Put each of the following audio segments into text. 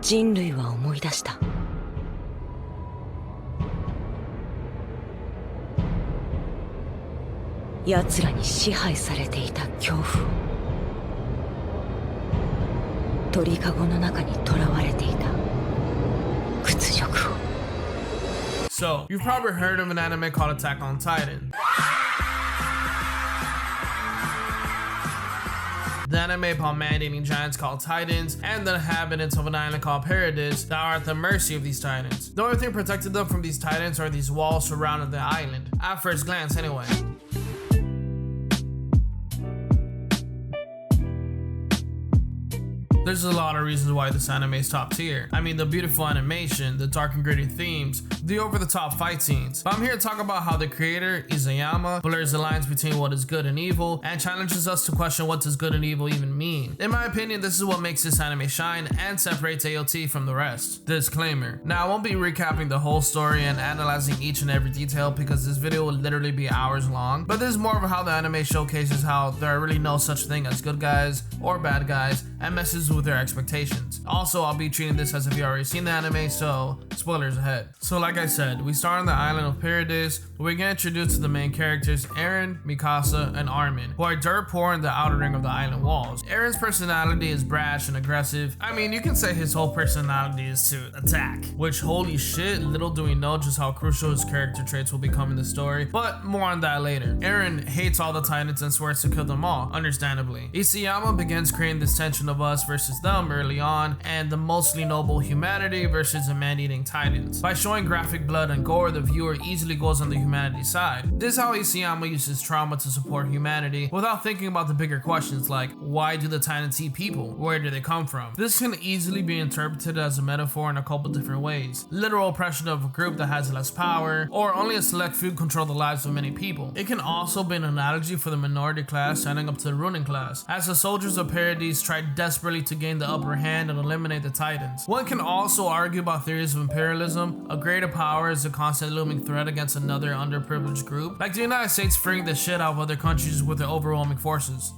人類は思い出した。奴らに支配されていた恐怖を、鳥かごの中に囚われていた屈辱を。 So, you've probably heard of an anime called Attack on Titan. The anime about man-eating giants called Titans and the inhabitants of an island called Paradis that are at the mercy of these Titans. The only thing protecting them from these Titans are these walls surrounding the island, at first glance anyway. There's a lot of reasons why this anime is top tier. I mean, the beautiful animation, the dark and gritty themes, the over-the-top fight scenes. But I'm here to talk about how the creator, Isayama, blurs the lines between what is good and evil and challenges us to question what does good and evil even mean. In my opinion, this is what makes this anime shine and separates AOT from the rest. Disclaimer. Now, I won't be recapping the whole story and analyzing each and every detail because this video will literally be hours long, but this is more of how the anime showcases how there are really no such thing as good guys or bad guys and messes with their expectations. Also, I'll be treating this as if you already seen the anime, so spoilers ahead. So like I said, we start on the island of Paradis, where we get introduced to the main characters Eren, Mikasa, and Armin, who are dirt poor in the outer ring of the island walls. Eren's personality is brash and aggressive. I mean, you can say his whole personality is to attack, which holy shit, little do we know just how crucial his character traits will become in the story, but more on that later. Eren hates all the Titans and swears to kill them all, understandably. Isayama begins creating this tension of us versus them early on, and the mostly noble humanity versus the man-eating Titans. By showing graphic blood and gore, the viewer easily goes on the humanity side. This is how Isayama uses trauma to support humanity without thinking about the bigger questions like, why do the Titans eat people? Where do they come from? This can easily be interpreted as a metaphor in a couple different ways. Literal oppression of a group that has less power, or only a select few control the lives of many people. It can also be an analogy for the minority class standing up to the ruling class, as the soldiers of Paradis tried desperately to gain the upper hand and eliminate the Titans. One can also argue about theories of imperialism. A greater power is a constant looming threat against another underprivileged group, like the United States freeing the shit out of other countries with their overwhelming forces.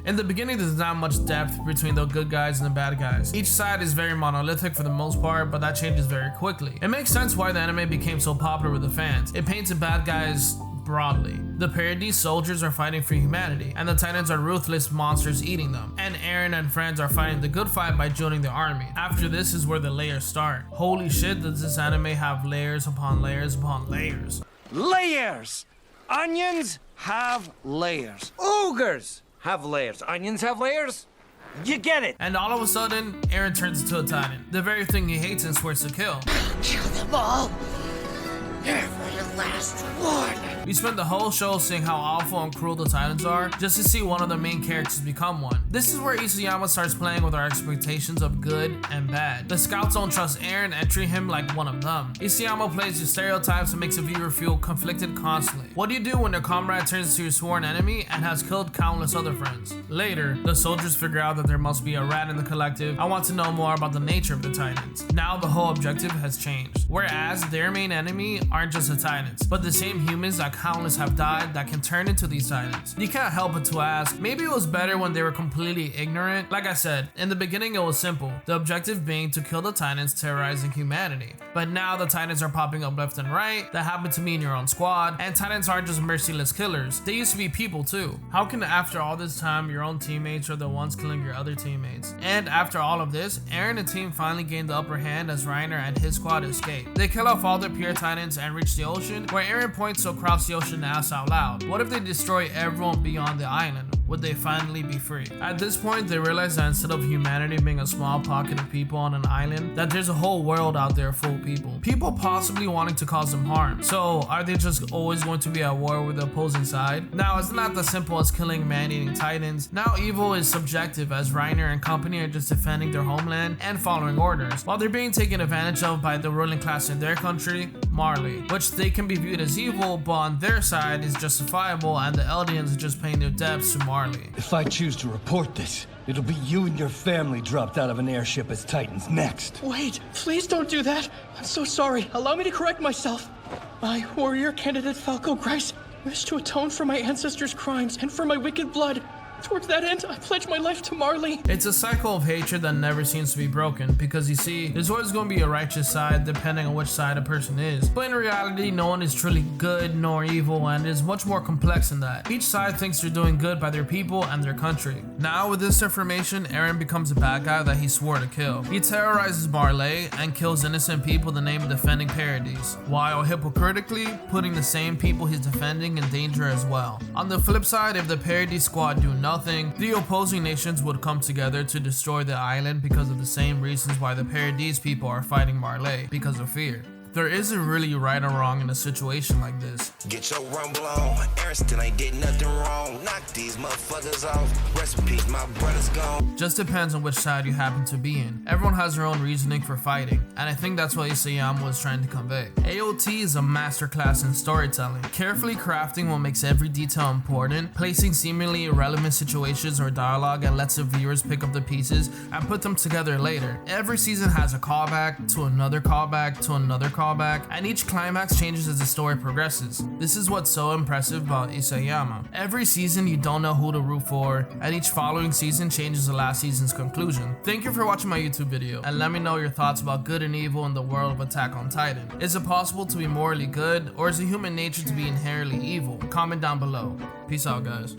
In the beginning, there's not much depth between the good guys and the bad guys. Each side is very monolithic for the most part, but that changes very quickly. It makes sense why the anime became so popular with the fans. It paints the bad guys broadly. The Paradis soldiers are fighting for humanity, and the Titans are ruthless monsters eating them. And Eren and friends are fighting the good fight by joining the army. After this is where the layers start. Holy shit, does this anime have layers upon layers upon layers. Layers! Onions have layers. Ogres have layers. Onions have layers. You get it. And all of a sudden, Eren turns into a Titan. The very thing he hates and swears to kill. Kill them all. Every last one. We spend the whole show seeing how awful and cruel the Titans are, just to see one of the main characters become one. This is where Isayama starts playing with our expectations of good and bad. The scouts don't trust Eren and treat him like one of them. Isayama plays your stereotypes and makes the viewer feel conflicted constantly. What do you do when your comrade turns into your sworn enemy and has killed countless other friends? Later, the soldiers figure out that there must be a rat in the collective. I want to know more about the nature of the Titans. Now the whole objective has changed. Whereas their main enemy aren't just the Titans, but the same humans that countless have died that can turn into these Titans. You can't help but to ask, maybe it was better when they were completely ignorant? Like I said, in the beginning it was simple, the objective being to kill the Titans terrorizing humanity. But now the Titans are popping up left and right, that happened to me in your own squad, and Titans aren't just merciless killers, they used to be people too. How can after all this time your own teammates are the ones killing your other teammates? And after all of this, Eren and team finally gained the upper hand as Reiner and his squad escape. They kill off all their pure Titans and reach the ocean, where Eren points to across the ocean and asks out loud, what if they destroy everyone beyond the island? Would they finally be free? At this point, they realize that instead of humanity being a small pocket of people on an island, that there's a whole world out there full of people. People possibly wanting to cause them harm. So are they just always going to be at war with the opposing side? Now, it's not as simple as killing man-eating Titans. Now evil is subjective, as Reiner and company are just defending their homeland and following orders, while they're being taken advantage of by the ruling class in their country, Marley, which they can be viewed as evil, but on their side is justifiable, and the Eldians are just paying their debts to Marley. If I choose to report this, it'll be you and your family dropped out of an airship as Titans next. Wait, please don't do that. I'm so sorry. Allow me to correct myself. I, warrior candidate Falco Grice, wish to atone for my ancestors' crimes and for my wicked blood. Towards that end, I pledge my life to Marley. It's a cycle of hatred that never seems to be broken, because you see, there's always going to be a righteous side depending on which side a person is. But in reality, no one is truly good nor evil, and it is much more complex than that. Each side thinks they're doing good by their people and their country. Now with this information, Eren becomes a bad guy that he swore to kill. He terrorizes Marley and kills innocent people in the name of defending Paradis, while hypocritically putting the same people he's defending in danger as well. On the flip side, if the Paradis squad do nothing, the opposing nations would come together to destroy the island because of the same reasons why the Paradis people are fighting Marley, because of fear. There isn't really right or wrong in a situation like this. Get your rumble on. Ariston ain't did nothing wrong. Knock these motherfuckers off. Rest in peace, my brother's gone. Just depends on which side you happen to be in. Everyone has their own reasoning for fighting, and I think that's what Isayama was trying to convey. AOT is a masterclass in storytelling, carefully crafting what makes every detail important, placing seemingly irrelevant situations or dialogue, and lets the viewers pick up the pieces and put them together later. Every season has a callback to another callback to another callback, and each climax changes as the story progresses. This is what's so impressive about Isayama. Every season you don't know who to root for, and each following season changes the last season's conclusion. Thank you for watching my YouTube video, and let me know your thoughts about good and evil in the world of Attack on Titan. Is it possible to be morally good, or is it human nature to be inherently evil? Comment down below. Peace out, guys.